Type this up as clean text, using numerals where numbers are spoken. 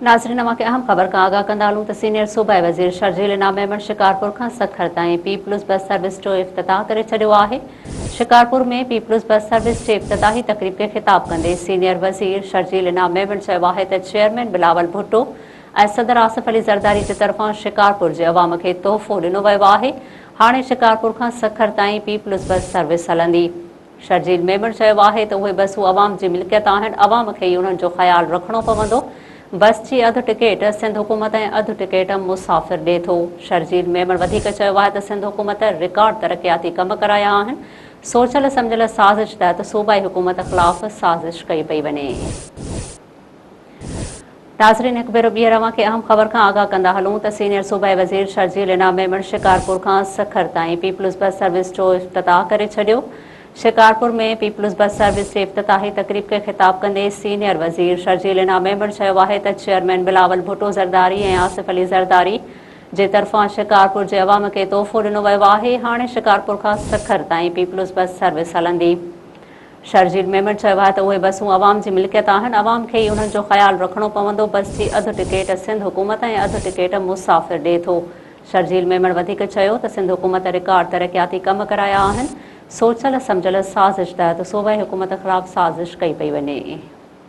नाज़रीन अवां खे अहम ख़बर का आगाह कंदा हलूं त सीनियर सूबाई वज़ीर शर्जील इनाम मेमण शिकारपुर खां सखर ताईं पीपल्स बस सर्विस जो इफ़्तिताह करे छॾियो आहे। शिकारपुर में पीपल्स बस सर्विस जे इफ़्तिताही तक़रीब खे ख़िताब कंदे सीनियर वज़ीर शर्जील इनाम मेमण चयो आहे त चेयरमैन बिलावल भुट्टो ऐं सदर आसिफ अली ज़रदारी जे तरफ़ां शिकारपुर जे अवाम खे तोहफ़ो ॾिनो वियो आहे। हाणे शिकारपुर खां सखर ताईं पीपल्स बस सर्विस हलंदी। शर्जील मेमण चयो आहे त उहे बसूं अवाम जी मिल्कियत आहिनि, अवाम खे ई उन्हनि जो ख़्यालु रखणो पवंदो। बस जी अधु टिकेट सिंध हुकूमत ऐं अधु टिकेट मुसाफ़िर ॾिए थो। शर्जील मेमण वधीक चयो आहे त सिंध हुकूमत रिकॉर्ड तरक़ियाती कम कराया आहिनि। सोचल सम्झल साज़िश तहत सूबाई हुकूमत ख़िलाफ़ साज़िश कई पई वञे। नाज़रीन हिकु भेरो ॿीहर अवां खे अहम ख़बर खां आगाह कंदा हलूं त सीनियर सूबाई वज़ीर शर्जील इनाम मेमण शिकारपुर खां सखर ताईं पीपल्स बस सर्विस जो इफ़्तिताह करे छॾियो। शिकारपुर में पीपल्स बस सर्विस जे इफ़्तिताही तक़रीब खे ख़िताब कंदे सीनियर वज़ीर शर्जील इनाम मेमण चयो आहे त चेयरमैन बिलावल भुट्टो ज़रदारी ऐं आसिफ अली ज़रदारी जे तरफ़ां शिकारपुर जे अवाम खे तोहफ़ो ॾिनो वियो आहे। हाणे शिकारपुर खां सखर ताईं पीपल्स बस सर्विस हलंदी। शर्जील मेमण चयो आहे त उहे बसूं अवाम जी मिल्कियत आहिनि, अवाम खे ई उन्हनि जो ख़्यालु रखणो पवंदो। बस जी अधु टिकेट सिंध हुकूमत ऐं अधु टिकेट मुसाफ़िर ॾिए थो। शर्जील मेमण वधीक चयो त सिंध हुकूमत रिकॉर्ड तरक़ियाती कम कराया आहिनि। सोचल सम्झल साज़िश तहत सूबाई हुकूमत ख़िलाफ़ साज़िश कई पई वञे।